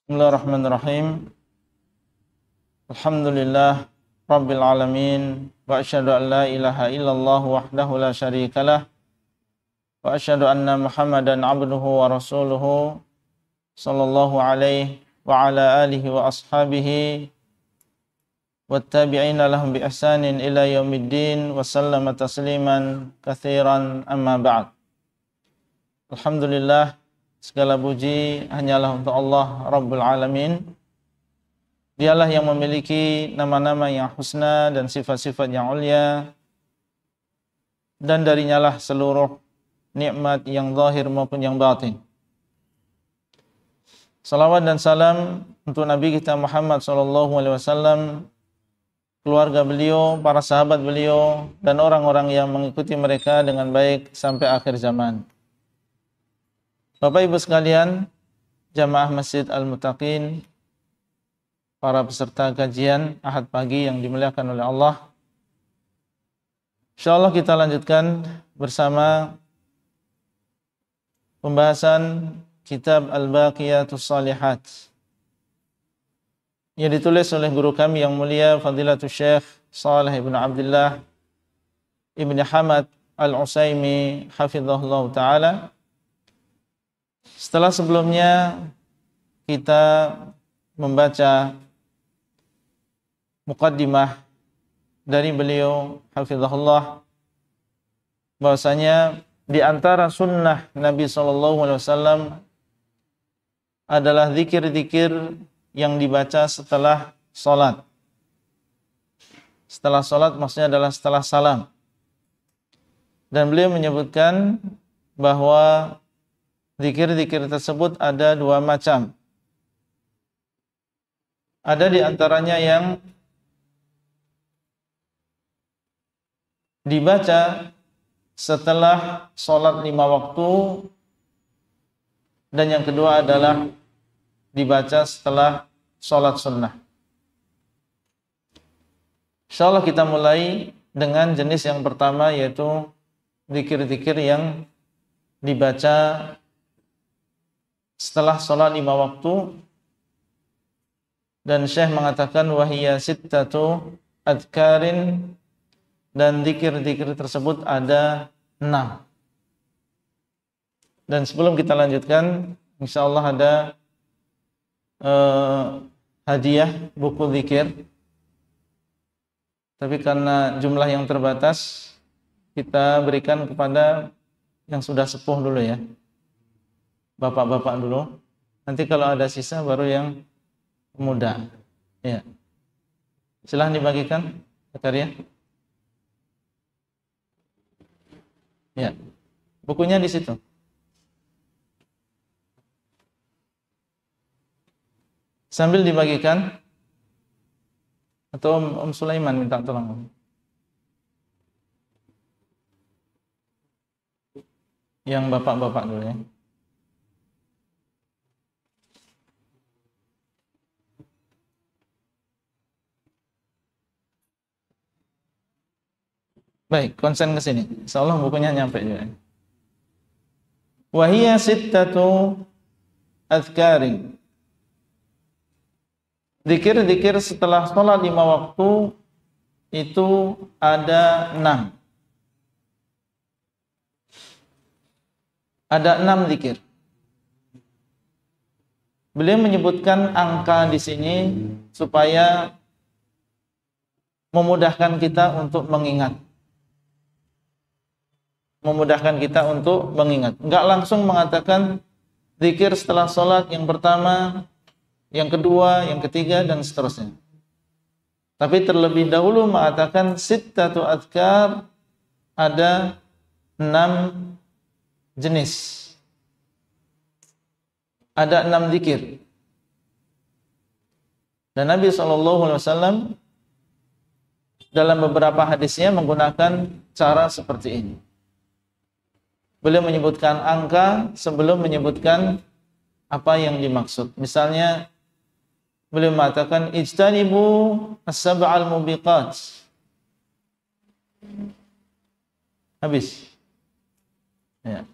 Bismillahirrahmanirrahim. Alhamdulillah Rabbil alamin. Wa asyhadu an la ilaha illallah wahdahu la syarikalah. Wa asyhadu anna Muhammadan abduhu wa rasuluhu sallallahu alaihi wa ala alihi wa ashabihi wattabi'ina lahum bi ihsanin ila yaumiddin wa sallama tasliman katsiran amma ba'd. Alhamdulillah, segala puji hanyalah untuk Allah Rabbul Alamin. Dialah yang memiliki nama-nama yang husna dan sifat-sifat yang ulia, dan darinya lah seluruh nikmat yang zahir maupun yang batin. Salawat dan salam untuk Nabi kita Muhammad SAW, keluarga beliau, para sahabat beliau, dan orang-orang yang mengikuti mereka dengan baik sampai akhir zaman. Bapak Ibu sekalian, jamaah Masjid Al-Muttaqin, para peserta kajian Ahad pagi yang dimuliakan oleh Allah. Insyaallah kita lanjutkan bersama pembahasan kitab Al-Baqiyatus Shalihat yang ditulis oleh guru kami yang mulia Fadilatul Syekh Shalih ibn Abdullah ibn Hamad Al-Utsaimin hafizahullah ta'ala. Setelah sebelumnya kita membaca muqaddimah dari beliau hafizahullah, bahwasanya di antara sunnah Nabi SAW adalah zikir-zikir yang dibaca setelah salat. Setelah salat maksudnya adalah setelah salam. Dan beliau menyebutkan bahwa zikir-zikir tersebut ada dua macam. Ada di antaranya yang dibaca setelah sholat 5 waktu, dan yang kedua adalah dibaca setelah sholat sunnah. Insyaallah kita mulai dengan jenis yang pertama, yaitu zikir-zikir yang dibaca setelah sholat 5 waktu. Dan Syekh mengatakan wahiyya sittatu adkarin, dan zikir-zikir tersebut ada 6. Dan sebelum kita lanjutkan, insyaallah ada hadiah buku zikir. Tapi karena jumlah yang terbatas, kita berikan kepada yang sudah sepuh dulu ya, bapak-bapak dulu. Nanti kalau ada sisa baru yang muda. Ya. Silahkan dibagikan Zakaria. Ya. Bukunya di situ. Sambil dibagikan, atau Om Sulaiman minta tolong. Yang bapak-bapak dulu ya. Baik, konsen ke sini. Insyaallah bukunya nyampe juga. Wahiyya sittatu azkarin. Zikir-zikir setelah sholat 5 waktu itu ada 6. Ada 6 zikir. Beliau menyebutkan angka di sini supaya memudahkan kita untuk mengingat. Enggak langsung mengatakan zikir setelah sholat yang pertama, yang kedua, yang ketiga, dan seterusnya. Tapi terlebih dahulu mengatakan sittatu adkar, ada 6 jenis. Ada 6 zikir. Dan Nabi SAW dalam beberapa hadisnya menggunakan cara seperti ini. Beliau menyebutkan angka sebelum menyebutkan apa yang dimaksud. Misalnya beliau mengatakan ijtanibu as-sab'al mubiqat. Habis. Ya.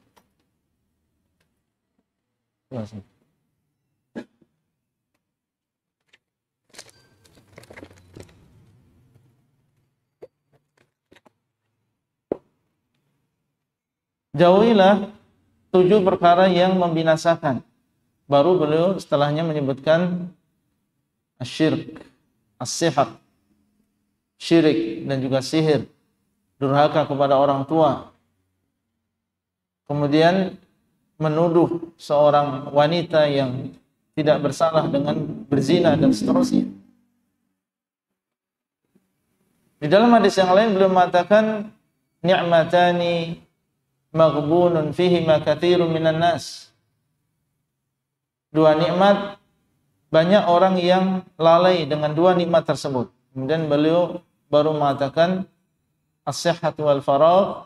jauhilah 7 perkara yang membinasakan. Baru beliau setelahnya menyebutkan asyirk, as-sihar, syirik dan juga sihir, durhaka kepada orang tua. Kemudian menuduh seorang wanita yang tidak bersalah dengan berzina dan seterusnya. Di dalam hadis yang lain beliau mengatakan ni'matani maghbunun fihima katsirun minan nas. 2 nikmat, banyak orang yang lalai dengan 2 nikmat tersebut. Kemudian beliau baru mengatakan as-sihhatu wal faragh,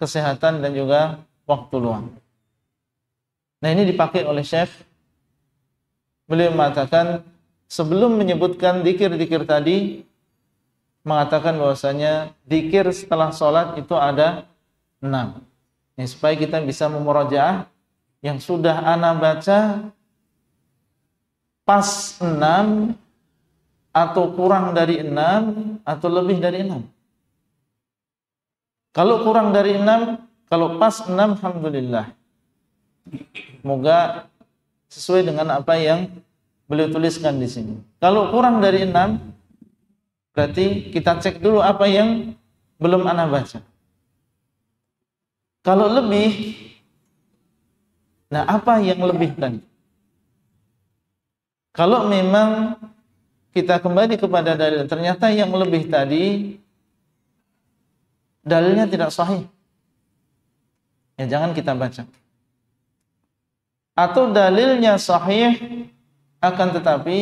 kesehatan dan juga waktu luang. Nah, ini dipakai oleh Syekh. Beliau mengatakan sebelum menyebutkan zikir-zikir tadi, mengatakan bahwasanya zikir setelah sholat itu ada 6. Nah, supaya kita bisa memurajaah yang sudah ana baca pas 6 atau kurang dari 6 atau lebih dari 6. Kalau kurang dari 6, kalau pas 6, alhamdulillah. Semoga sesuai dengan apa yang beliau tuliskan di sini. Kalau kurang dari 6, berarti kita cek dulu apa yang belum ana baca. Kalau lebih, nah apa yang lebih tadi? Kalau memang kita kembali kepada dalil, ternyata yang lebih tadi dalilnya tidak sahih, ya jangan kita baca. Atau dalilnya sahih akan tetapi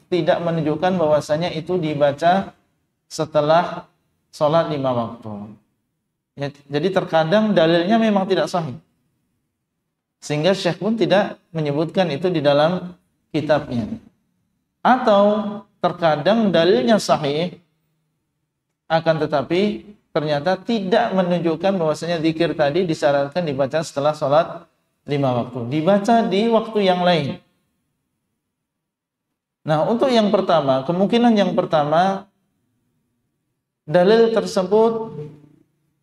tidak menunjukkan bahwasanya itu dibaca setelah sholat 5 waktu. Ya, jadi terkadang dalilnya memang tidak sahih, sehingga Syekh pun tidak menyebutkan itu di dalam kitabnya. Atau terkadang dalilnya sahih akan tetapi ternyata tidak menunjukkan bahwasanya zikir tadi disyaratkan dibaca setelah sholat 5 waktu, dibaca di waktu yang lain. Nah, untuk yang pertama, kemungkinan yang pertama dalil tersebut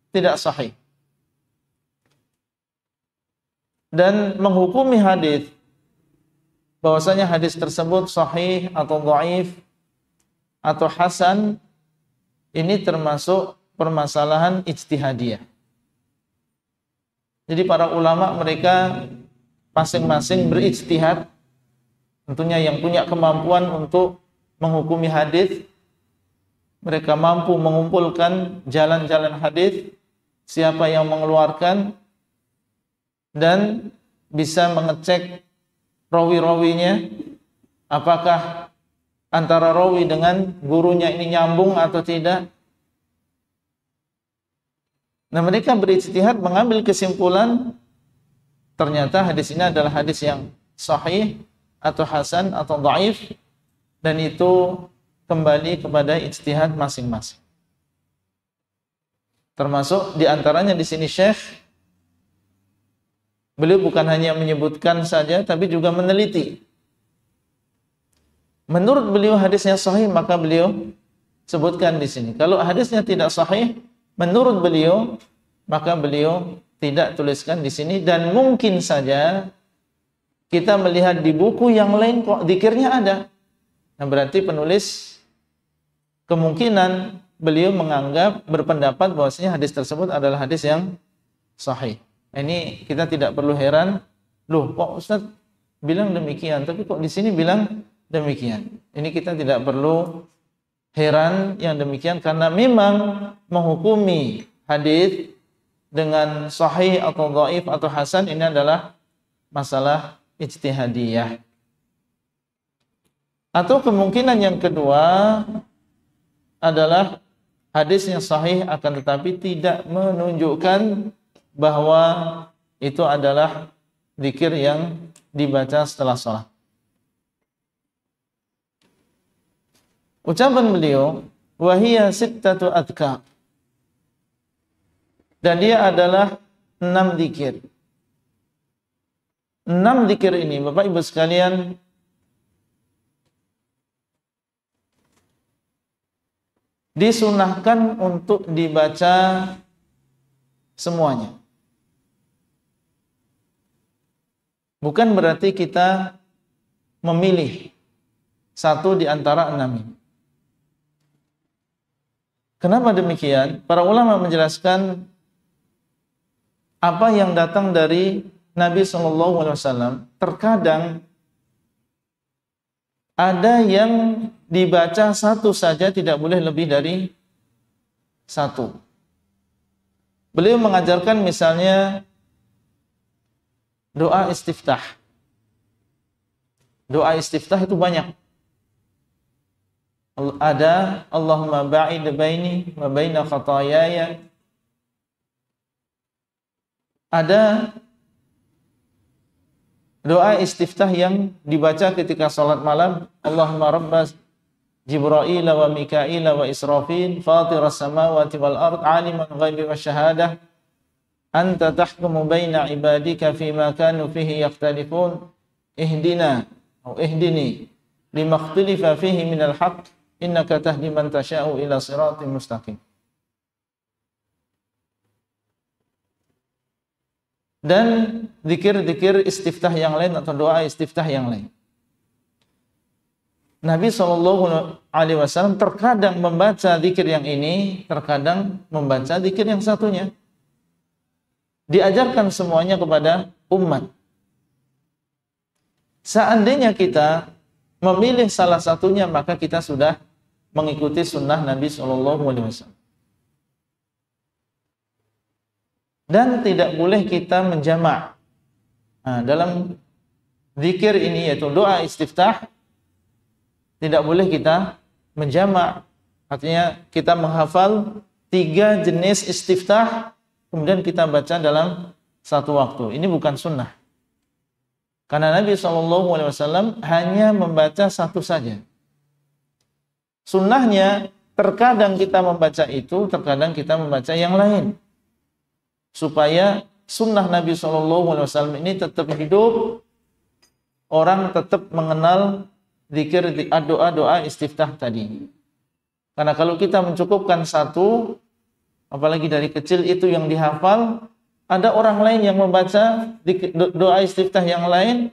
tidak sahih dan menghukumi hadis bahwasanya hadis tersebut sahih atau dhaif atau hasan, ini termasuk permasalahan ijtihadiyah. Jadi para ulama mereka masing-masing berijtihad, tentunya yang punya kemampuan untuk menghukumi hadis, mereka mampu mengumpulkan jalan-jalan hadis, siapa yang mengeluarkan, dan bisa mengecek rawi-rawinya, apakah antara rawi dengan gurunya ini nyambung atau tidak. Nah, mereka berijtihad mengambil kesimpulan ternyata hadis ini adalah hadis yang sahih atau hasan atau dhaif, dan itu kembali kepada ijtihad masing-masing. Termasuk diantaranya di sini Syekh, beliau bukan hanya menyebutkan saja, tapi juga meneliti. Menurut beliau hadisnya sahih, maka beliau sebutkan di sini. Kalau hadisnya tidak sahih, menurut beliau, maka beliau tidak tuliskan di sini. Dan mungkin saja kita melihat di buku yang lain kok zikirnya ada. Nah, berarti penulis kemungkinan beliau menganggap, berpendapat bahwasanya hadis tersebut adalah hadis yang sahih. Ini kita tidak perlu heran, loh kok Ustaz bilang demikian, tapi kok di sini bilang demikian. Ini kita tidak perlu heran yang demikian, karena memang menghukumi hadis dengan sahih atau dhaif atau hasan ini adalah masalah ijtihadiyah. Atau kemungkinan yang kedua adalah hadis yang sahih akan tetapi tidak menunjukkan bahwa itu adalah zikir yang dibaca setelah sholat. Ucapan beliau, wahiyya sittatu adhkar, dan dia adalah 6 zikir. 6 zikir ini, Bapak Ibu sekalian, disunahkan untuk dibaca semuanya. Bukan berarti kita memilih satu di antara 6 ini. Kenapa demikian? Para ulama menjelaskan apa yang datang dari Nabi SAW. Terkadang ada yang dibaca satu saja, tidak boleh lebih dari satu. Beliau mengajarkan misalnya doa istiftah. Doa istiftah itu banyak. Ada Allahumma ba'id baini wa baina khataayaya. Ada doa istiftah yang dibaca ketika salat malam, Allahumma rabbas Jibril wa Mikail wa Israfil fatiras samawati wal ard aliman ghaibi wasyahadah anta tahkumu baina ibadika fima kanu fihi yakhtalifun ihdina atau ihdini lima ikhtalafa fihi minal haqq innaka tahdi man tasha'u ila siratin mustaqim. Dan zikir-zikir istiftah yang lain atau doa istiftah yang lain. Nabi SAW terkadang membaca zikir yang ini, terkadang membaca zikir yang satunya. Diajarkan semuanya kepada umat. Seandainya kita memilih salah satunya, maka kita sudah mengikuti sunnah Nabi SAW. Dan tidak boleh kita menjamak. Nah, dalam zikir ini yaitu doa istiftah, tidak boleh kita menjamak. Artinya kita menghafal 3 jenis istiftah, kemudian kita baca dalam satu waktu. Ini bukan sunnah. Karena Nabi SAW hanya membaca satu saja. Sunnahnya terkadang kita membaca itu, terkadang kita membaca yang lain. Supaya sunnah Nabi SAW ini tetap hidup, orang tetap mengenal zikir, doa-doa istiftah tadi. Karena kalau kita mencukupkan satu, apalagi dari kecil itu yang dihafal, ada orang lain yang membaca doa istiftah yang lain,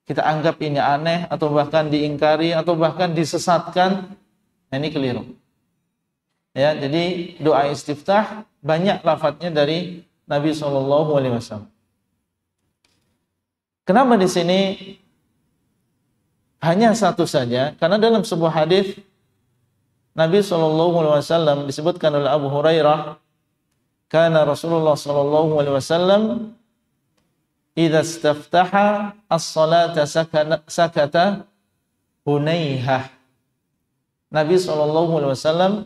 kita anggap ini aneh, atau bahkan diingkari, atau bahkan disesatkan. Nah, ini keliru. Ya, jadi doa istiftah banyak lafadznya dari Nabi SAW. Kenapa di sini hanya satu saja? Karena dalam sebuah hadis Nabi SAW disebutkan oleh Abu Hurairah, kana Rasulullah SAW idza istaftaha as-salata sakata hunaihah. Nabi SAW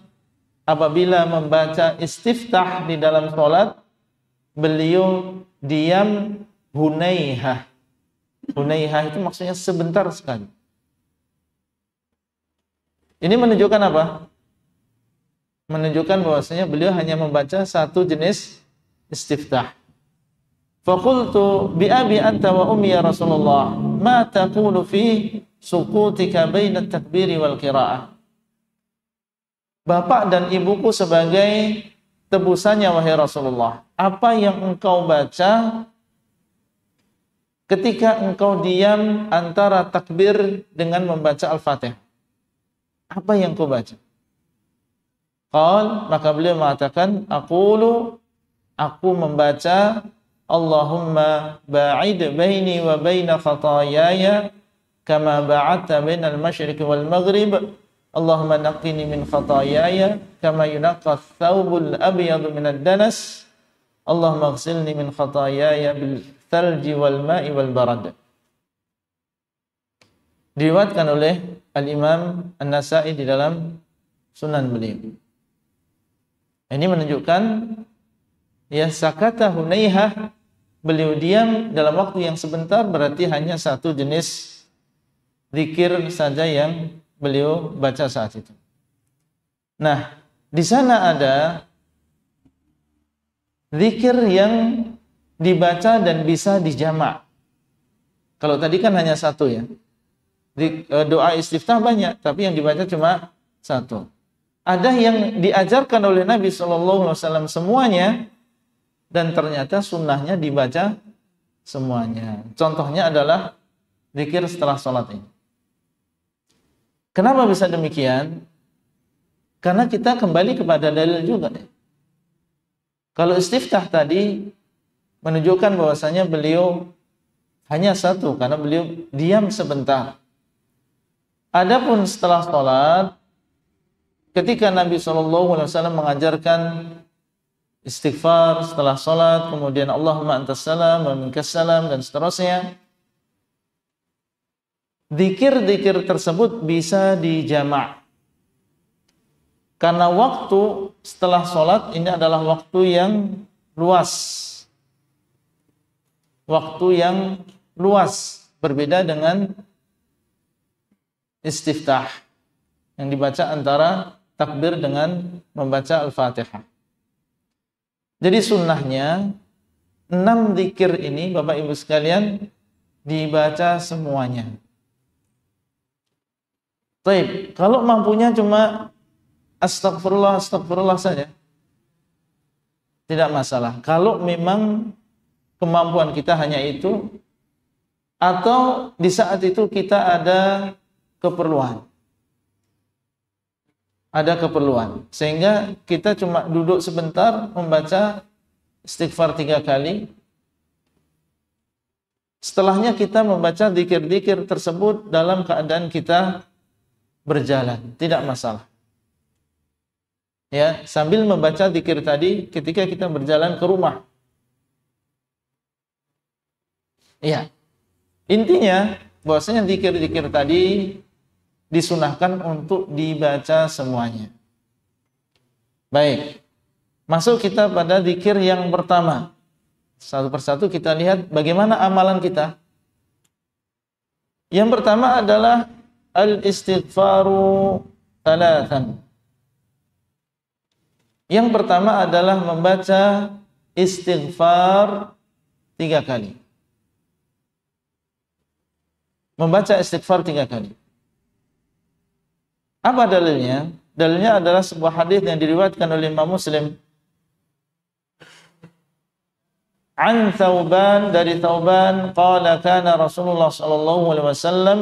apabila membaca istiftah di dalam salat, beliau diam hunaihah. Hunaihah itu maksudnya sebentar sekali. Ini menunjukkan apa? Menunjukkan bahwasanya beliau hanya membaca satu jenis istiftah. Faqultu bi abi anta wa ummi ya Rasulullah, ma taqulu fi sukutika baina at-takbiri wal qiraah. Bapak dan ibuku sebagai tebusannya wahai Rasulullah, apa yang engkau baca ketika engkau diam antara takbir dengan membaca Al-Fatihah? Apa yang kau baca? Maka beliau mengatakan, aku membaca Allahumma ba'id baini wa baina khataayaya kama ba'adta bainal masyriqi wal maghrib. Allahumma naqqini min khataayaya kama yunaqqa ath-thawbul abyadu minad danas. Allahumma ighsilni min khataayaya bil thalji wal ma'i wal barad. Diriwayatkan oleh Al-Imam An-Nasa'i di dalam Sunan beliau. Ini menunjukkan ya sakata hunaihah, beliau diam dalam waktu yang sebentar, berarti hanya satu jenis zikir saja yang beliau baca saat itu. Nah, di sana ada zikir yang dibaca dan bisa dijamak. Kalau tadi kan hanya satu ya. Doa istiftah banyak, tapi yang dibaca cuma satu. Ada yang diajarkan oleh Nabi SAW semuanya, dan ternyata sunnahnya dibaca semuanya. Contohnya adalah zikir setelah sholat ini. Kenapa bisa demikian? Karena kita kembali kepada dalil juga. Kalau istiftah tadi menunjukkan bahwasanya beliau hanya satu, karena beliau diam sebentar. Adapun setelah sholat, ketika Nabi SAW mengajarkan istighfar setelah sholat, kemudian Allahumma antas salam wa minkas salam, dan seterusnya, zikir-zikir tersebut bisa dijamak. Karena waktu setelah sholat ini adalah waktu yang luas. Waktu yang luas, berbeda dengan istiftah yang dibaca antara takbir dengan membaca Al-Fatihah. Jadi sunnahnya 6 zikir ini Bapak Ibu sekalian dibaca semuanya. Baik, kalau mampunya cuma astagfirullah, astagfirullah saja, tidak masalah. Kalau memang kemampuan kita hanya itu, atau di saat itu kita ada keperluan, sehingga kita cuma duduk sebentar membaca istighfar 3 kali. Setelahnya kita membaca zikir-zikir tersebut dalam keadaan kita berjalan, tidak masalah. Ya, sambil membaca zikir tadi ketika kita berjalan ke rumah. Ya, intinya bahwasanya zikir-zikir tadi disunahkan untuk dibaca semuanya. Baik, masuk kita pada zikir yang pertama. Satu persatu kita lihat bagaimana amalan kita. Yang pertama adalah al-istighfaru thalathan. Yang pertama adalah membaca istighfar 3 kali. Membaca istighfar 3 kali. Apa dalilnya? Dalilnya adalah sebuah hadis yang diriwayatkan oleh Imam Muslim. An Thauban, dari Thauban, qala kana Rasulullah sallallahu alaihi wasallam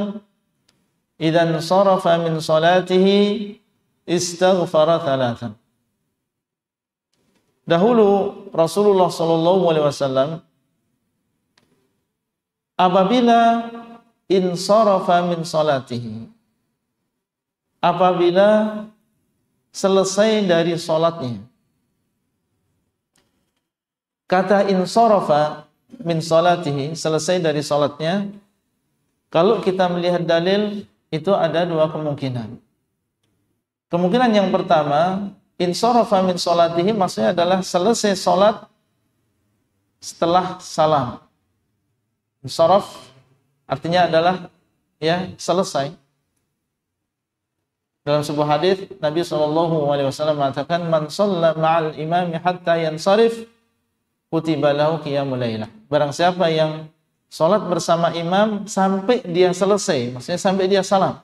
idzan sarafa min salatihi istaghfara thalathan. Dahulu Rasulullah sallallahu alaihi wasallam apabila insarafa min salatihi, apabila selesai dari salatnya. Kata insarafa min salatihi, selesai dari salatnya, kalau kita melihat dalil itu ada 2 kemungkinan. Kemungkinan yang pertama, insarafa min salatihi maksudnya adalah selesai salat setelah salam. Insaraf artinya adalah ya selesai. Dalam sebuah hadis Nabi SAW mengatakan, man shalla ma'al imami hatta yansarif kutiba lahu qiyamul lailah. Barang siapa yang salat bersama imam sampai dia selesai, maksudnya sampai dia salam.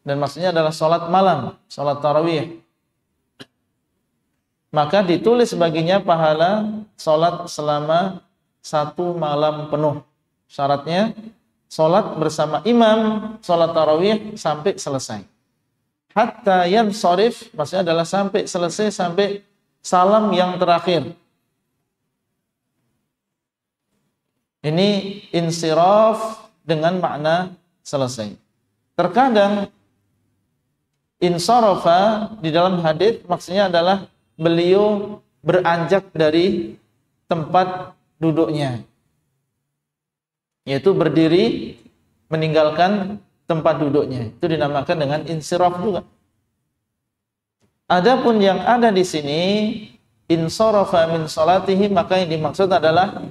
Dan maksudnya adalah salat malam, salat tarawih. Maka ditulis baginya pahala salat selama 1 malam penuh. Syaratnya salat bersama imam, salat tarawih sampai selesai. Hatta yansarif maksudnya adalah sampai selesai, sampai salam yang terakhir. Ini insiraf dengan makna selesai. Terkadang insarafa di dalam hadis maksudnya adalah beliau beranjak dari tempat duduknya, yaitu berdiri meninggalkan tempat duduknya. Itu dinamakan dengan insiraf juga. Adapun yang ada di sini insarafa min salatihi, maka yang dimaksud adalah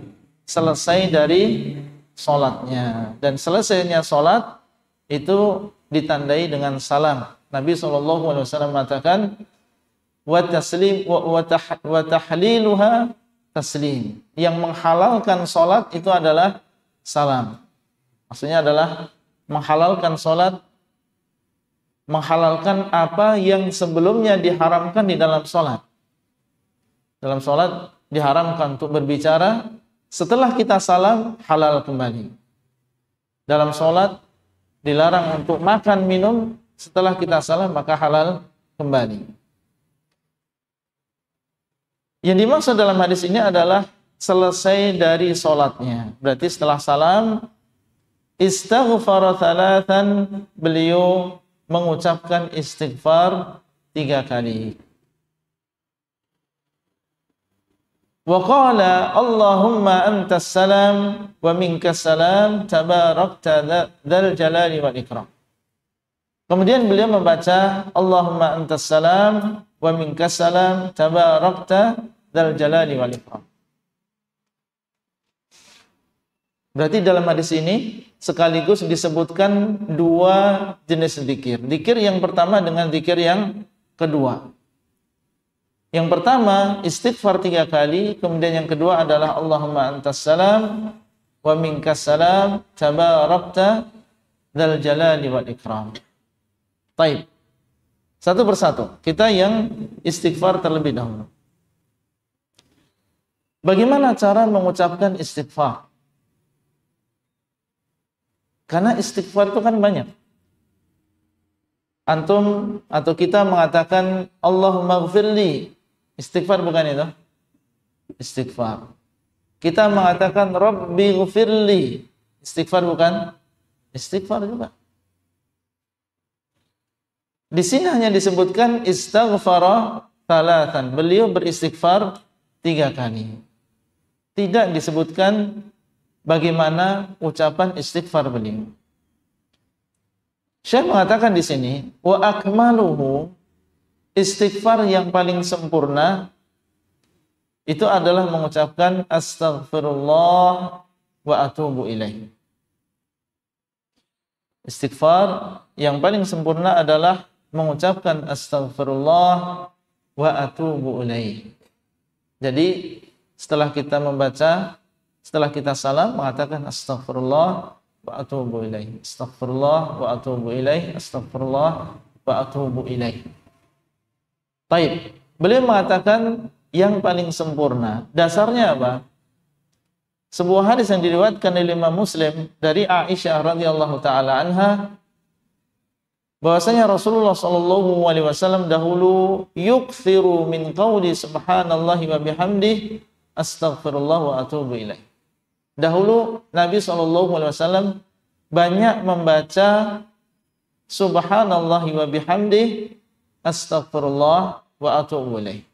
selesai dari salatnya. Dan selesainya salat itu ditandai dengan salam. Nabi SAW mengatakan wa taslim wa tahliluha taslim. Yang menghalalkan salat itu adalah salam. Maksudnya adalah menghalalkan salat, menghalalkan apa yang sebelumnya diharamkan di dalam salat. Dalam salat diharamkan untuk berbicara. Setelah kita salam, halal kembali. Dalam sholat, dilarang untuk makan, minum. Setelah kita salam, maka halal kembali. Yang dimaksud dalam hadis ini adalah selesai dari sholatnya. Berarti setelah salam, istaghfara thalathan, beliau mengucapkan istighfar 3 kali. Wa qala Allahumma antas salam wa minkas salam tabarakta dzal jalali wal ikram. Kemudian beliau membaca Allahumma antas salam wa minkas salam tabarakta dzal jalali wal ikram. Berarti dalam hadis ini sekaligus disebutkan 2 jenis zikir. Zikir yang pertama dengan zikir yang kedua. Yang pertama istighfar 3 kali, kemudian yang kedua adalah Allahumma antas salam wa minkas salam tabarakta dzal jalali wal ikram. Baik. Satu persatu. Kita yang istighfar terlebih dahulu. Bagaimana cara mengucapkan istighfar? Karena istighfar itu kan banyak. Antum atau kita mengatakan Allahumma ghfirli. Istighfar bukan itu? Istighfar. Kita mengatakan Rabbi ghfirli. Istighfar bukan? Istighfar juga. Di sini hanya disebutkan istaghfara thalathan. Beliau beristighfar 3 kali. Tidak disebutkan bagaimana ucapan istighfar beliau. Syekh mengatakan di sini, wa akmaluhu, istighfar yang paling sempurna itu adalah mengucapkan astaghfirullah wa atubu ilaih. Istighfar yang paling sempurna adalah mengucapkan astaghfirullah wa atubu ilaih. Jadi setelah kita membaca, setelah kita salam, mengatakan astaghfirullah wa atubu ilaih, astaghfirullah wa atubu ilaih, astaghfirullah wa atubu ilaih. Baik, beliau mengatakan yang paling sempurna. Dasarnya apa? Sebuah hadis yang diriwayatkan oleh Imam Muslim dari Aisyah radhiyallahu taala anha, bahwasanya Rasulullah sallallahu alaihi wasallam dahulu yukthiru min qauli subhanallahi wa bihamdihi astaghfirullah wa atubu ilaih. Dahulu Nabi sallallahu alaihi wasallam banyak membaca subhanallahi wa bihamdihi astaghfirullah wa atubu ilaih.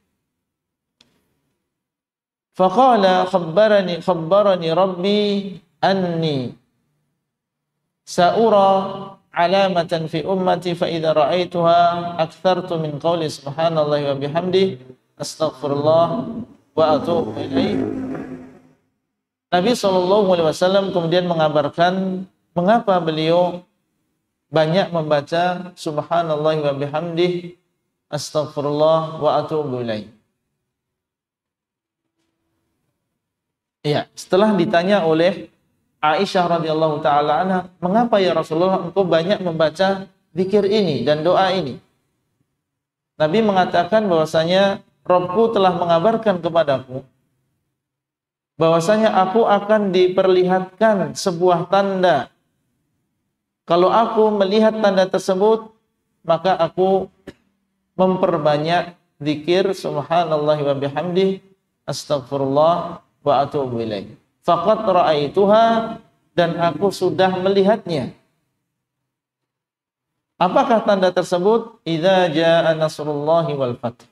Faqala khabbarani rabbi anni sa'ura alamatan fi ummati fa idza ra'aituha aktsartu min qawli subhanallahi wa bihamdihi astaghfirullah wa atubu ilaih. Nabi SAW kemudian mengabarkan mengapa beliau banyak membaca subhanallahi wa bihamdihi astaghfirullah wa atubu ilaih. Iya, setelah ditanya oleh Aisyah radhiyallahu taala anha, mengapa ya Rasulullah engkau banyak membaca zikir ini dan doa ini? Nabi mengatakan bahwasanya Rabbku telah mengabarkan kepadaku bahwasanya aku akan diperlihatkan sebuah tanda. Kalau aku melihat tanda tersebut, maka aku memperbanyak zikir subhanallahi wa bihamdihi astaghfirullah wa atubu ilaih. Faqad ra'aituha, dan aku sudah melihatnya. Apakah tanda tersebut? Idza jaa nasrullahi wal fath.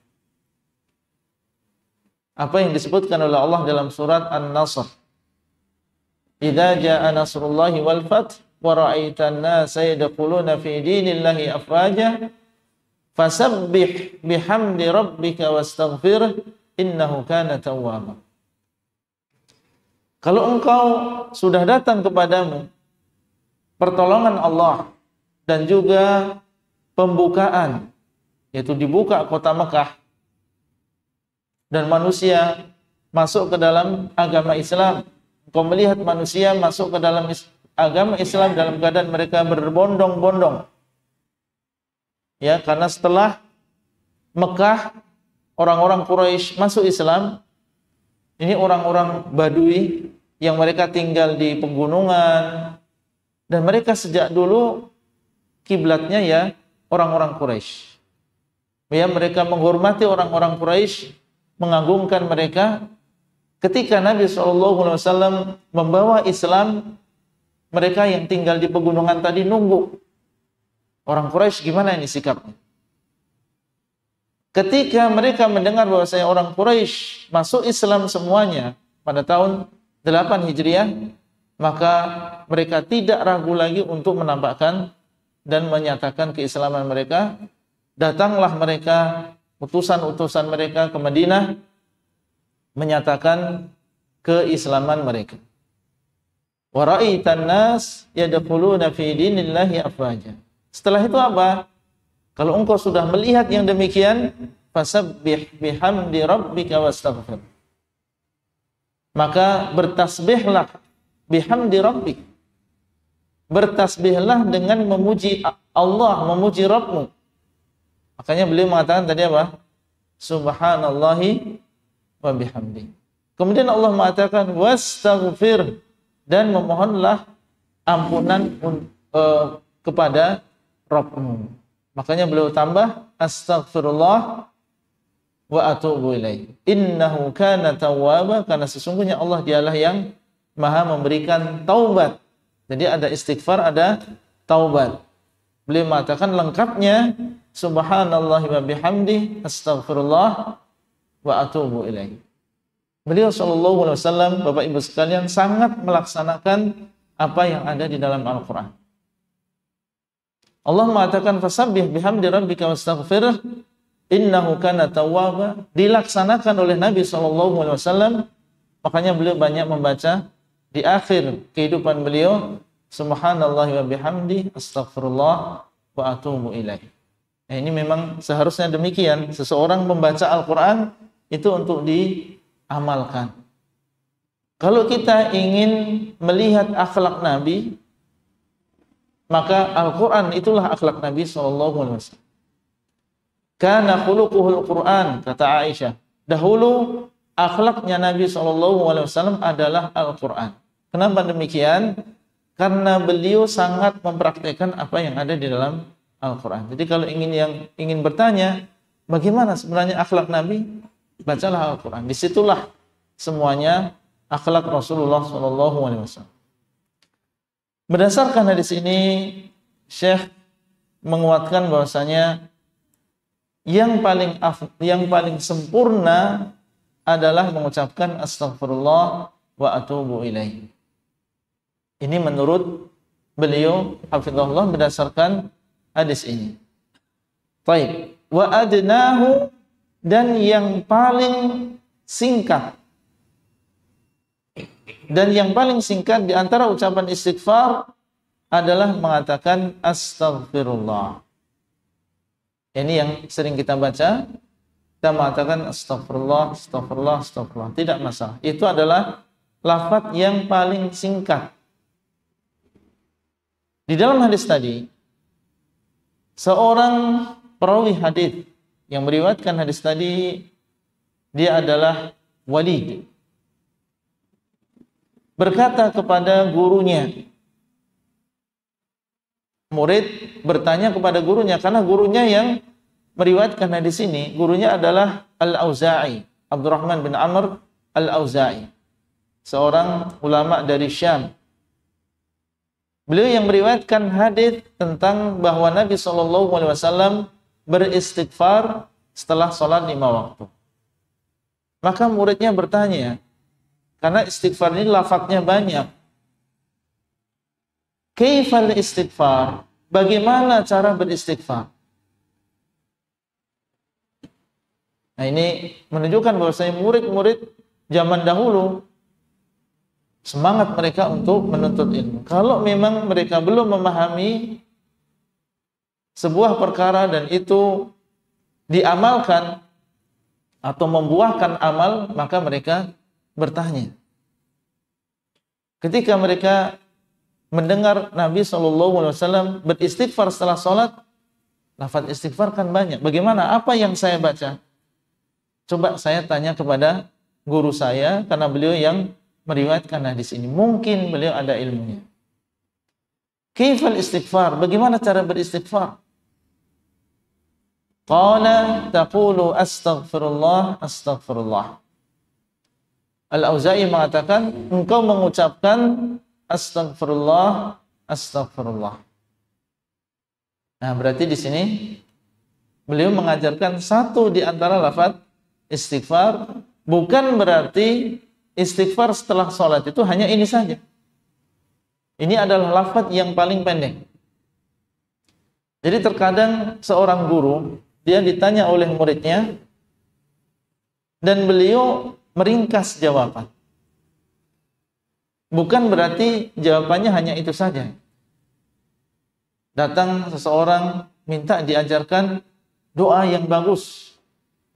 Apa yang disebutkan oleh Allah dalam surat An-Nasr. Idza jaa nasrullahi wal fath wa ra'aitan nasa yadkhuluna fi dinillahi afwaja fasabbih bihamdi rabbika wastaghfirhu innahu kana tawwaba. Kalau engkau sudah datang kepadamu pertolongan Allah dan juga pembukaan, yaitu dibuka kota Mekah dan manusia masuk ke dalam agama Islam, engkau melihat manusia masuk ke dalam agama Islam dalam keadaan mereka berbondong-bondong. Ya, karena setelah Mekah orang-orang Quraisy masuk Islam, Ini orang-orang Badui yang mereka tinggal di pegunungan, dan mereka sejak dulu kiblatnya ya orang-orang Quraisy. Ya, mereka menghormati orang-orang Quraisy, mengagungkan mereka. Ketika Nabi SAW membawa Islam, mereka yang tinggal di pegunungan tadi nunggu. Orang Quraisy gimana ini sikapnya? Ketika mereka mendengar bahwasanya orang Quraisy masuk Islam semuanya pada tahun 8 Hijriah, maka mereka tidak ragu lagi untuk menampakkan dan menyatakan keislaman mereka. Datanglah mereka, utusan-utusan mereka ke Madinah, menyatakan keislaman mereka. Wa ra'aitan nas yadkhuluna fi dinillahi afwaja. Setelah itu apa? Kalau engkau sudah melihat yang demikian, fasabbih bihamdi rabbika wastaghfir. Maka bertasbihlah bihamdi rabbik. Bertasbihlah dengan memuji Allah, memuji Rabbmu. Makanya beliau mengatakan tadi apa? Subhanallahi wa bihamdi. Kemudian Allah mengatakan wastaghfir, dan memohonlah ampunan kepada Rabbmu. Makanya beliau tambah astaghfirullah wa atubu ilaih. Innahu kana tawwaba, karena sesungguhnya Allah dialah yang Maha memberikan taubat. Jadi ada istighfar, ada taubat. Beliau mengatakan lengkapnya subhanallahi wa bihamdi astaghfirullah wa atubu ilaih. Beliau sallallahu alaihi wasallam, Bapak Ibu sekalian, sangat melaksanakan apa yang ada di dalam Al-Qur'an. Allah mengatakan fasabbih bihamdi rabbika wastaghfirh innahu kana tawwaba, dilaksanakan oleh Nabi sallallahu alaihi wasallam. Makanya beliau banyak membaca di akhir kehidupan beliau subhanallahi wa bihamdi astaghfirullah wa atubu ilaih. Nah, ini memang seharusnya demikian. Seseorang membaca Al-Qur'an itu untuk diamalkan. Kalau kita ingin melihat akhlak Nabi, maka Al-Quran itulah akhlak Nabi SAW. Kana khuluquhul Quran, kata Aisyah. Dahulu akhlaknya Nabi SAW adalah Al-Quran. Kenapa demikian? Karena beliau sangat mempraktikkan apa yang ada di dalam Al-Quran. Jadi kalau ingin bertanya, bagaimana sebenarnya akhlak Nabi? Bacalah Al-Quran. Disitulah semuanya akhlak Rasulullah SAW. Berdasarkan hadis ini, Syekh menguatkan bahwasanya yang paling sempurna adalah mengucapkan astaghfirullah wa atubu ilaih. Ini menurut beliau hafizahullah berdasarkan hadis ini. Baik, wa adnahu, dan yang paling singkat. Dan yang paling singkat di antara ucapan istighfar adalah mengatakan astaghfirullah. Ini yang sering kita baca. Kita mengatakan astaghfirullah, astaghfirullah, astaghfirullah. Tidak masalah. Itu adalah lafaz yang paling singkat. Di dalam hadis tadi, seorang perawi hadis yang meriwayatkan hadis tadi, dia adalah Walid, berkata kepada gurunya. Murid bertanya kepada gurunya, karena gurunya yang meriwayatkan hadis ini, gurunya adalah Al-Auza'i, Abdurrahman bin Amr Al-Auza'i, seorang ulama dari Syam. Beliau yang meriwayatkan hadis tentang bahwa Nabi SAW beristighfar setelah sholat 5 waktu. Maka muridnya bertanya, karena istighfar ini lafadznya banyak. Kaifal istighfar? Bagaimana cara beristighfar? Nah, ini menunjukkan bahwasanya murid-murid zaman dahulu semangat mereka untuk menuntut ilmu. Kalau memang mereka belum memahami sebuah perkara dan itu diamalkan atau membuahkan amal, maka mereka bertanya. Ketika mereka mendengar Nabi SAW beristighfar setelah sholat, lafaz istighfar kan banyak. Bagaimana? Apa yang saya baca? Coba saya tanya kepada guru saya karena beliau yang meriwayatkan hadis ini. Mungkin beliau ada ilmunya. Kaifal istighfar? Bagaimana cara beristighfar? Qala taqulu astaghfirullah astaghfirullah. Al-Auza'i mengatakan engkau mengucapkan astaghfirullah astaghfirullah. Nah, berarti di sini beliau mengajarkan satu di antara lafaz istighfar, bukan berarti istighfar setelah sholat itu hanya ini saja. Ini adalah lafaz yang paling pendek. Jadi terkadang seorang guru, dia ditanya oleh muridnya, dan beliau meringkas jawaban. Bukan berarti jawabannya hanya itu saja. Datang seseorang minta diajarkan doa yang bagus.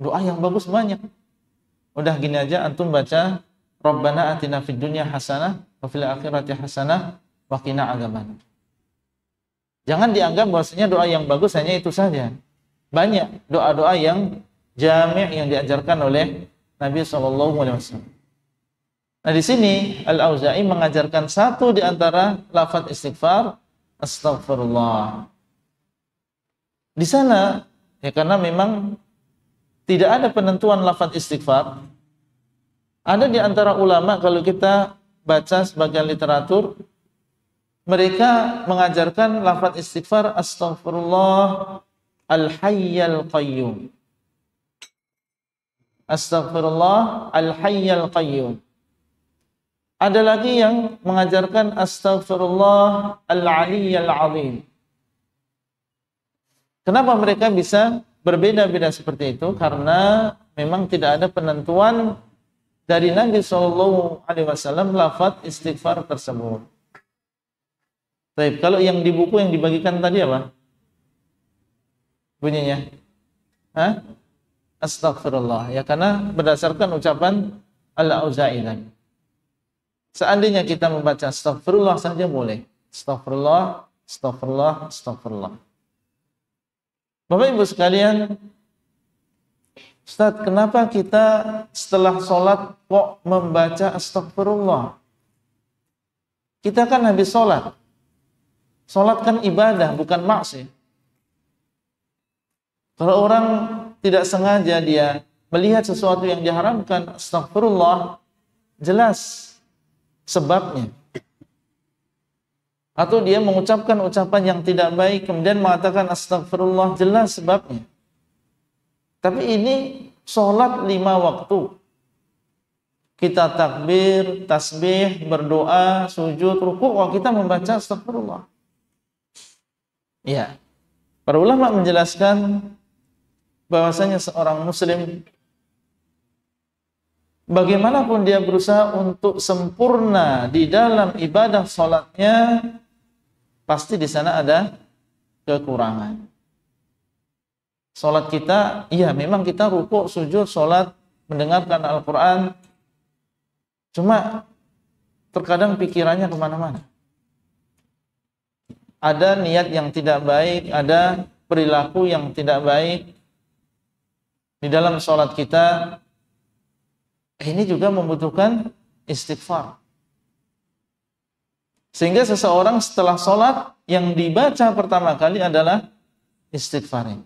Doa yang bagus banyak. Udah gini aja, antum baca Rabbana atina fid dunya hasanah wa fil akhirati hasanah wa qina adzabannar. Jangan dianggap bahwasanya doa yang bagus hanya itu saja. Banyak doa-doa yang jami' yang diajarkan oleh Nabi SAW. Nah, di sini Al-Auza'i mengajarkan satu di antara lafaz istighfar, astaghfirullah. Di sana ya, karena memang tidak ada penentuan lafaz istighfar. Ada di antara ulama, kalau kita baca sebagian literatur, mereka mengajarkan lafaz istighfar astaghfirullah al-hayyal qayyum. Astaghfirullah al-hayyal qayyum. Ada lagi yang mengajarkan astaghfirullah al-aliyyal azim. Kenapa mereka bisa berbeda-beda seperti itu? Karena memang tidak ada penentuan dari Nabi SAW lafaz istighfar tersebut. Baik, kalau yang di buku yang dibagikan tadi apa bunyinya? Hah? Astaghfirullah. Ya, karena berdasarkan ucapan Al-Auza'i tadi. Seandainya kita membaca astaghfirullah saja boleh. Astaghfirullah, astaghfirullah, astaghfirullah. Bapak Ibu sekalian, Ustaz, kenapa kita setelah sholat kok membaca astaghfirullah? Kita kan habis sholat. Sholat kan ibadah, bukan maksiat. Kalau orang tidak sengaja dia melihat sesuatu yang diharamkan, astaghfirullah, jelas sebabnya. Atau dia mengucapkan ucapan yang tidak baik, kemudian mengatakan astaghfirullah, jelas sebabnya. Tapi ini sholat 5 waktu. Kita takbir, tasbih, berdoa, sujud, rukuk, kita membaca astaghfirullah. Ya, para ulama menjelaskan bahwasanya seorang muslim bagaimanapun dia berusaha untuk sempurna di dalam ibadah sholatnya, pasti di sana ada kekurangan. Sholat kita, iya memang kita rukuk, sujud, sholat, mendengarkan Al-Quran, cuma terkadang pikirannya kemana-mana. Ada niat yang tidak baik, ada perilaku yang tidak baik di dalam sholat kita. Ini juga membutuhkan istighfar. Sehingga seseorang setelah sholat yang dibaca pertama kali adalah istighfar.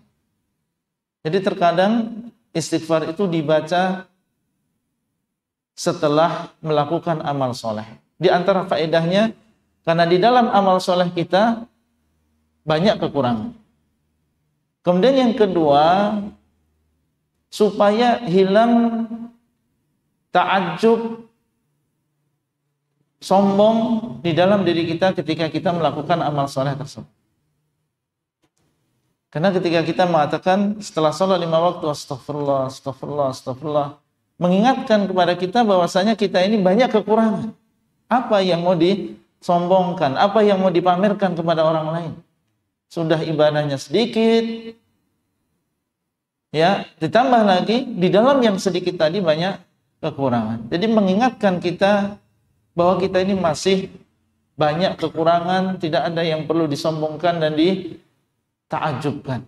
Jadi terkadang istighfar itu dibaca setelah melakukan amal soleh. Di antara faedahnya, karena di dalam amal soleh kita banyak kekurangan. Kemudian yang kedua, supaya hilang ta'ajjub, sombong di dalam diri kita ketika kita melakukan amal soleh tersebut. Karena ketika kita mengatakan setelah sholat 5 waktu astaghfirullah, astaghfirullah, astaghfirullah, mengingatkan kepada kita bahwasanya kita ini banyak kekurangan. Apa yang mau disombongkan, apa yang mau dipamerkan kepada orang lain? Sudah ibadahnya sedikit, ya, ditambah lagi di dalam yang sedikit tadi banyak kekurangan. Jadi mengingatkan kita bahwa kita ini masih banyak kekurangan, tidak ada yang perlu disombongkan dan dita'ajubkan.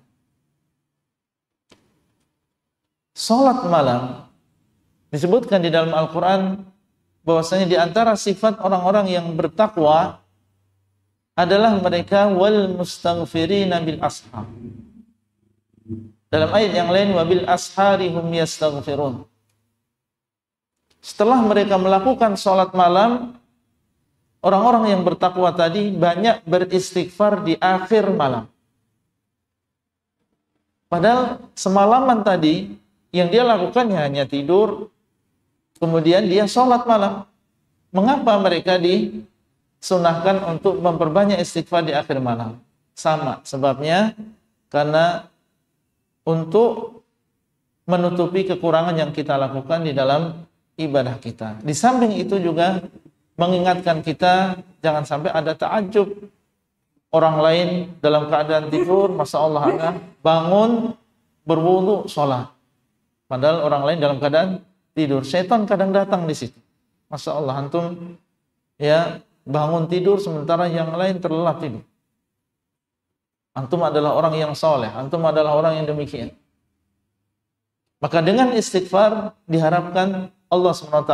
Salat malam Disebutkan di dalam Al-Quran bahwasanya di antara sifat orang-orang yang bertakwa adalah mereka wal mustaghfirina bil ashar. Dalam ayat yang lain wabil ashari hum yastaghfirun. Setelah mereka melakukan sholat malam, orang-orang yang bertakwa tadi banyak beristighfar di akhir malam. Padahal semalaman tadi yang dia lakukan hanya tidur, kemudian dia sholat malam. Mengapa mereka disunahkan untuk memperbanyak istighfar di akhir malam? Sama sebabnya, karena untuk menutupi kekurangan yang kita lakukan di dalam ibadah kita. Di samping itu juga mengingatkan kita jangan sampai ada ta'ajub. Orang lain dalam keadaan tidur, Masya Allah, bangun, berwudu, sholat. Padahal orang lain dalam keadaan tidur. Syaitan kadang datang di situ. Masya Allah, antum ya bangun tidur sementara yang lain terlelap tidur. Antum adalah orang yang soleh, antum adalah orang yang demikian. Maka dengan istighfar diharapkan Allah SWT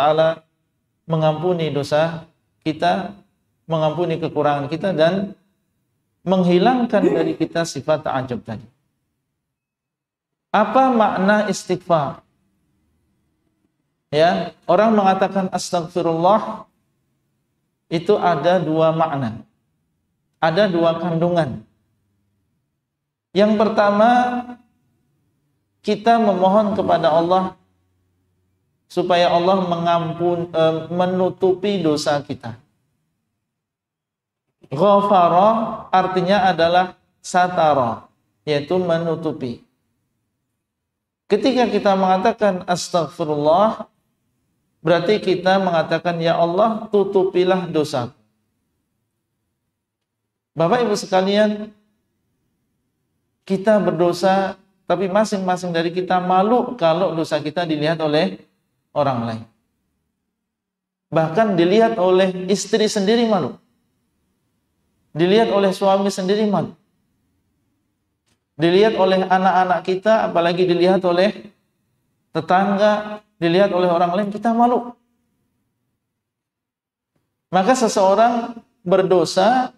mengampuni dosa kita, mengampuni kekurangan kita, dan menghilangkan dari kita sifat ta'ajub tadi. Apa makna istighfar? Ya, orang mengatakan astagfirullah itu ada dua makna. Ada dua kandungan. Yang pertama, kita memohon kepada Allah supaya Allah menutupi dosa kita. Ghafara artinya adalah satara, yaitu menutupi. Ketika kita mengatakan astagfirullah, berarti kita mengatakan ya Allah tutupilah dosa. Bapak Ibu sekalian, kita berdosa, tapi masing-masing dari kita malu kalau dosa kita dilihat oleh orang lain. Bahkan dilihat oleh istri sendiri malu. Dilihat oleh suami sendiri malu. Dilihat oleh anak-anak kita, apalagi dilihat oleh tetangga, dilihat oleh orang lain, kita malu. Maka seseorang berdosa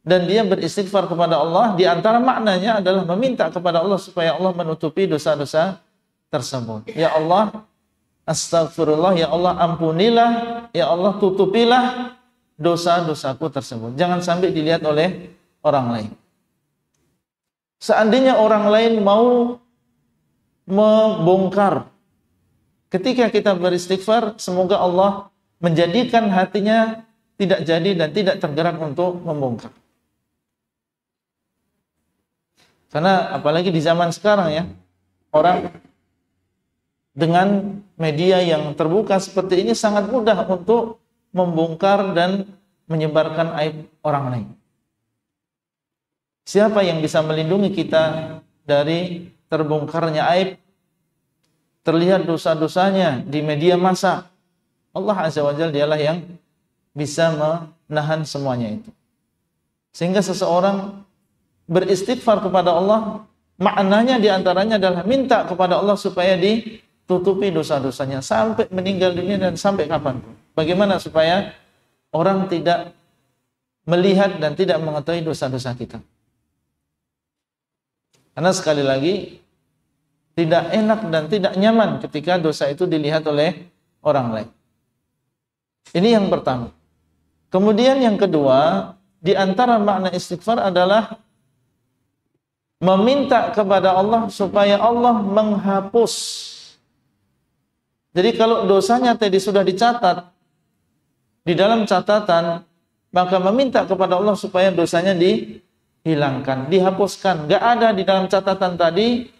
dan dia beristighfar kepada Allah, di antara maknanya adalah meminta kepada Allah supaya Allah menutupi dosa-dosa tersebut. Ya Allah, astagfirullah, ya Allah ampunilah, ya Allah tutupilah dosa-dosaku tersebut. Jangan sampai dilihat oleh orang lain. Seandainya orang lain mau membongkar, ketika kita beristighfar, semoga Allah menjadikan hatinya tidak jadi dan tidak tergerak untuk membongkar. Karena apalagi di zaman sekarang ya, orang dengan media yang terbuka seperti ini sangat mudah untuk membongkar dan menyebarkan aib orang lain. Siapa yang bisa melindungi kita dari terbongkarnya aib, terlihat dosa-dosanya di media massa? Allah Azza wa Jalla dialah yang bisa menahan semuanya itu. Sehingga seseorang beristighfar kepada Allah, maknanya diantaranya adalah minta kepada Allah supaya ditutupi dosa-dosanya sampai meninggal dunia dan sampai kapanpun. Bagaimana supaya orang tidak melihat dan tidak mengetahui dosa-dosa kita? Karena sekali lagi tidak enak dan tidak nyaman ketika dosa itu dilihat oleh orang lain. Ini yang pertama. Kemudian yang kedua, di antara makna istighfar adalah meminta kepada Allah supaya Allah menghapus. Jadi kalau dosanya tadi sudah dicatat di dalam catatan, maka meminta kepada Allah supaya dosanya dihilangkan, dihapuskan. Gak ada di dalam catatan tadi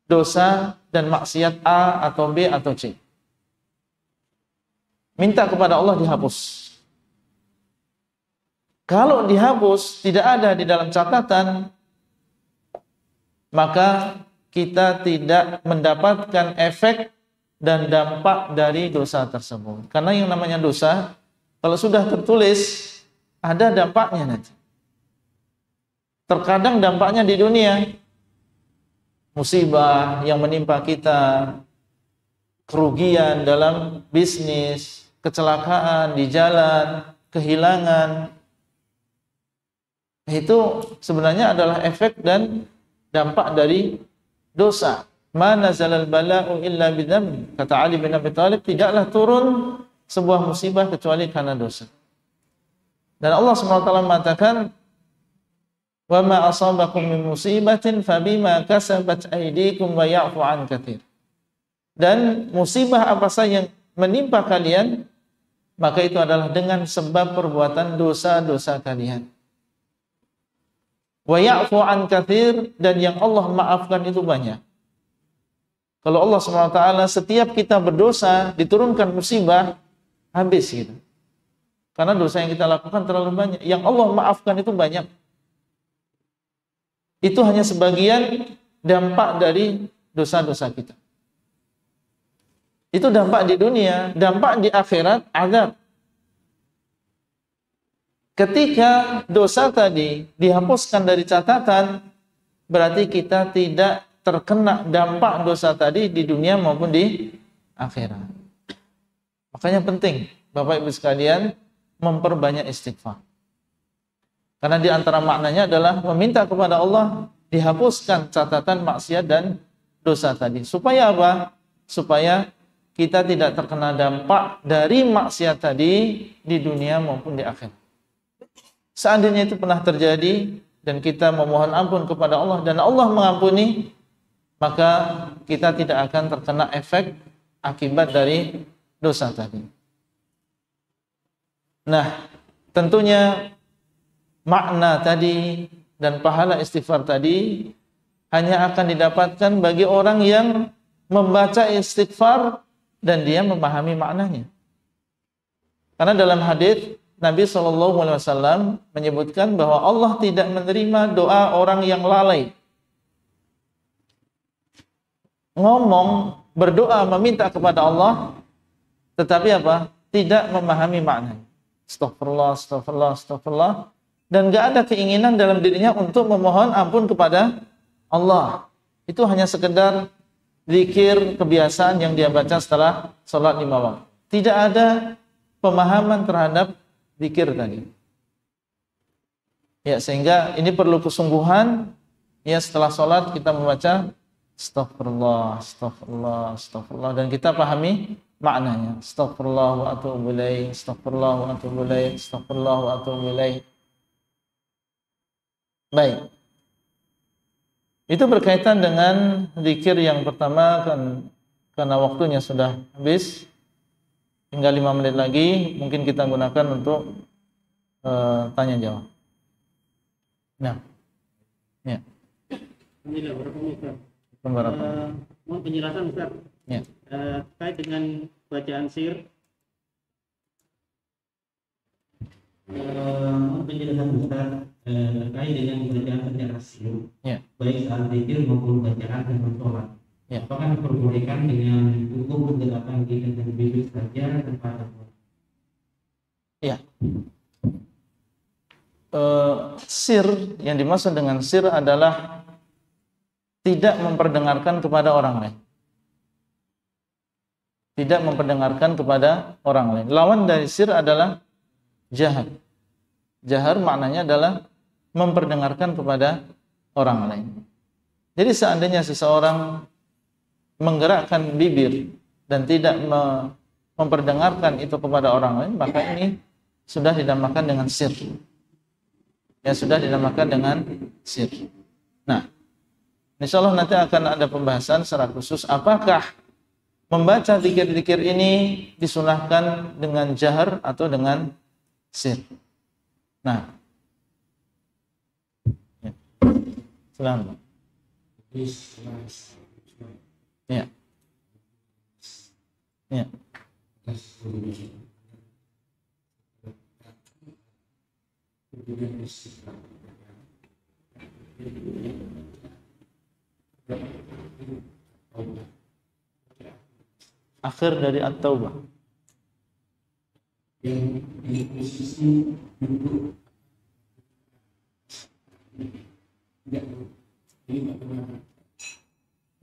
dosa dan maksiat A atau B atau C. Minta kepada Allah dihapus. Kalau dihapus, tidak ada di dalam catatan, maka kita tidak mendapatkan efek dan dampak dari dosa tersebut. Karena yang namanya dosa, kalau sudah tertulis, ada dampaknya nanti. Terkadang dampaknya di dunia, musibah yang menimpa kita, kerugian dalam bisnis, kecelakaan di jalan, kehilangan. Itu sebenarnya adalah efek dan dampak dari dosa. Ma nazalal bala'u illa bidzamb. Kata Ali bin Abi Thalib, tidaklah turun sebuah musibah kecuali karena dosa. Dan Allah SWT mengatakan, wa ma asabakum min musibatin fabima kasabat aydikum wa ya'fu an katsir. Dan musibah apa saja yang menimpa kalian, maka itu adalah dengan sebab perbuatan dosa-dosa kalian. Wa ya'fu an katsir, dan yang Allah maafkan itu banyak. Kalau Allah SWT setiap kita berdosa diturunkan musibah, habis gitu. Karena dosa yang kita lakukan terlalu banyak. Yang Allah maafkan itu banyak. Itu hanya sebagian dampak dari dosa-dosa kita. Itu dampak di dunia, dampak di akhirat, azab. Ketika dosa tadi dihapuskan dari catatan, berarti kita tidak terkena dampak dosa tadi di dunia maupun di akhirat. Makanya penting, Bapak Ibu sekalian, memperbanyak istighfar. Karena di antara maknanya adalah meminta kepada Allah dihapuskan catatan maksiat dan dosa tadi. Supaya apa? Supaya kita tidak terkena dampak dari maksiat tadi di dunia maupun di akhirat. Seandainya itu pernah terjadi dan kita memohon ampun kepada Allah dan Allah mengampuni, maka kita tidak akan terkena efek akibat dari dosa tadi. Nah, tentunya makna tadi dan pahala istighfar tadi hanya akan didapatkan bagi orang yang membaca istighfar dan dia memahami maknanya. Karena dalam hadis Nabi SAW menyebutkan bahwa Allah tidak menerima doa orang yang lalai. Ngomong, berdoa, meminta kepada Allah, tetapi apa? Tidak memahami maknanya. Astagfirullah, astagfirullah, astagfirullah. Dan gak ada keinginan dalam dirinya untuk memohon ampun kepada Allah. Itu hanya sekedar zikir kebiasaan yang dia baca setelah sholat 5 waktu. Tidak ada pemahaman terhadap zikir tadi. Ya, sehingga ini perlu kesungguhan. Ya, setelah sholat kita membaca astagfirullah, astagfirullah, astagfirullah, dan kita pahami maknanya. Astagfirullah wa atubu ilaih, astagfirullah wa atubu ilaih, astagfirullah wa atubu ilaih. Baik. Itu berkaitan dengan zikir yang pertama, karena waktunya sudah habis. Tinggal 5 menit lagi, mungkin kita gunakan untuk tanya jawab. Nah, ya. Alhamdulillah, Berapa? Mohon penjelasan Ustaz. Ya. Terkait dengan bacaan sir. Mohon penjelasan Ustaz terkait dengan bacaan sir. Ya. Baik saat zikir maupun bacaan dan sholat. Ya. Apakah diperbolehkan dengan hukum penggelapan diri dan bibir saja tanpa takut? Ya. Sir, yang dimaksud dengan sir adalah tidak memperdengarkan kepada orang lain. Tidak memperdengarkan kepada orang lain. Lawan dari sir adalah jahar. Jahar maknanya adalah memperdengarkan kepada orang lain. Jadi seandainya seseorang menggerakkan bibir dan tidak memperdengarkan itu kepada orang lain, maka ini sudah dinamakan dengan sir. Ya, sudah dinamakan dengan sir. Nah, insyaallah nanti akan ada pembahasan secara khusus apakah membaca zikir-zikir ini disunahkan dengan jahar atau dengan sir. Nah, ya. Silakan. Ya. Ya. Akhir dari At-Taubah. Yang di posisi duduk tidak ini bagaimana?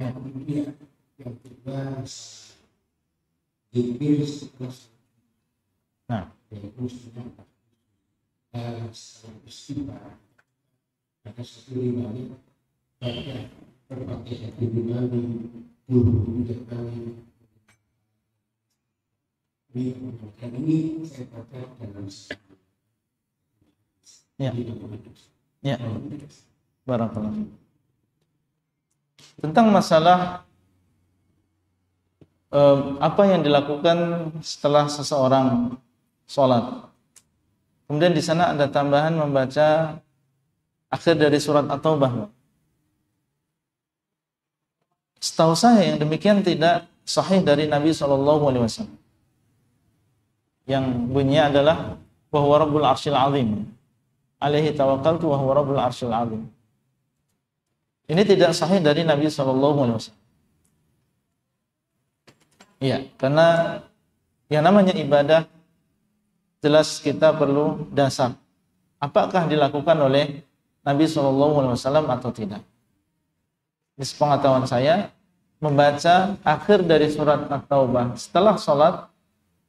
Ya. Dia yang bebas zikir setelah Nah, yaitu setelah istighfar ada sekali kali baca berbagai kali guru kali ini saya baca dalam ya, ya, barakallah. Tentang masalah apa yang dilakukan setelah seseorang sholat. Kemudian di sana ada tambahan membaca akhir dari surat At-Taubah. Setahu saya yang demikian tidak sahih dari Nabi SAW. Yang bunyinya adalah wa huwa rabbul arsyil azim. Alaihi tawakkaltu wa huwa rabbul arsyil azim. Ini tidak sahih dari Nabi SAW. Iya, karena yang namanya ibadah jelas kita perlu dasar. Apakah dilakukan oleh Nabi SAW atau tidak? Di sepengetahuan saya, membaca akhir dari surat At-Taubah setelah sholat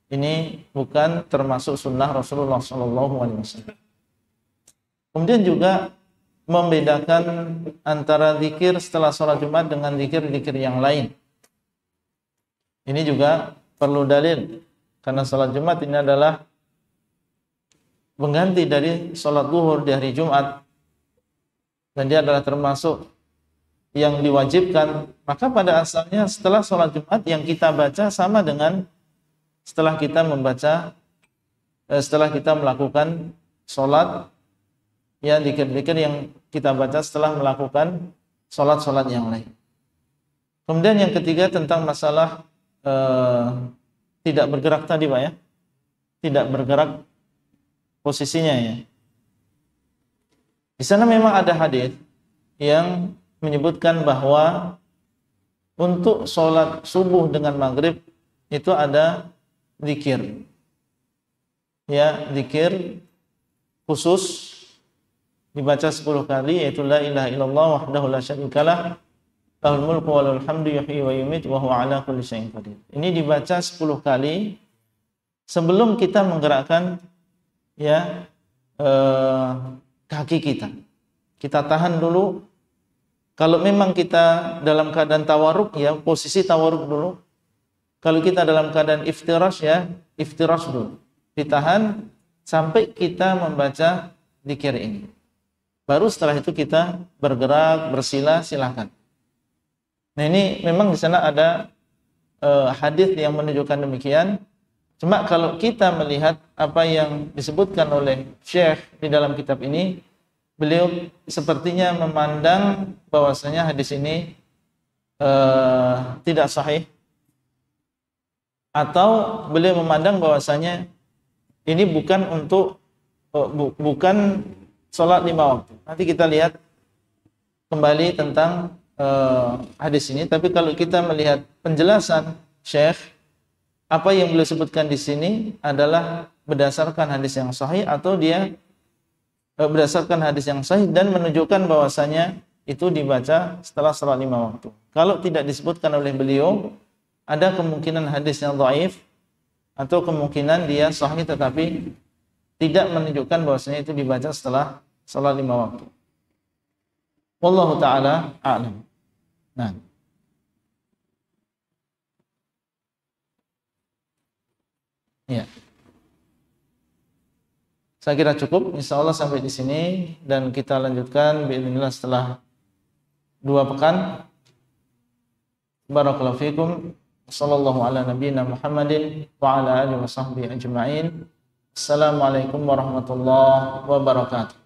ini bukan termasuk sunnah Rasulullah SAW. Kemudian juga membedakan antara zikir setelah sholat Jumat dengan zikir-zikir yang lain. Ini juga perlu dalil, karena sholat Jumat ini adalah pengganti dari sholat zuhur di hari Jumat, dan dia adalah termasuk yang diwajibkan. Maka pada asalnya setelah sholat Jumat yang kita baca sama dengan setelah kita melakukan sholat, ya zikir-zikir yang kita baca setelah melakukan sholat-sholat yang lain. Kemudian yang ketiga tentang masalah tidak bergerak tadi Pak ya, tidak bergerak posisinya ya. Di sana memang ada hadis yang menyebutkan bahwa untuk sholat subuh dengan maghrib itu ada zikir, ya zikir khusus dibaca 10 kali, yaitu la ilaha illallah wahdahu la syarikalah lahul mulku wa lahul hamdu yuhyi wa yumiitu wa huwa ala kulli syai'in qadir. Ini dibaca 10 kali sebelum kita menggerakkan ya kaki kita. Kita tahan dulu. Kalau memang kita dalam keadaan tawarruk, ya posisi tawarruk dulu. Kalau kita dalam keadaan iftirash, ya iftirash dulu. Ditahan sampai kita membaca zikir ini. Baru setelah itu kita bergerak, bersila, silakan. Nah ini memang di sana ada hadis yang menunjukkan demikian. Cuma kalau kita melihat apa yang disebutkan oleh Syekh di dalam kitab ini, beliau sepertinya memandang bahwasanya hadis ini tidak sahih, atau beliau memandang bahwasanya ini bukan untuk bukan sholat 5 waktu. Nanti kita lihat kembali tentang hadis ini. Tapi kalau kita melihat penjelasan Syekh, apa yang beliau sebutkan di sini adalah berdasarkan hadis yang sahih, atau dia berdasarkan hadis yang sahih dan menunjukkan bahwasanya itu dibaca setelah sholat 5 waktu. Kalau tidak disebutkan oleh beliau, ada kemungkinan hadis yang dhaif, atau kemungkinan dia sahih tetapi tidak menunjukkan bahwasanya itu dibaca setelah sholat 5 waktu. Wallahu ta'ala a'lam. Nah, ya, saya kira cukup. Insyaallah sampai di sini, dan kita lanjutkan biidznillah setelah 2 pekan. Barakallahu fikum. Sallallahu ala nabiyyina Muhammadin wa ala alihi wa sahbihi ajma'in. Assalamualaikum warahmatullahi wabarakatuh.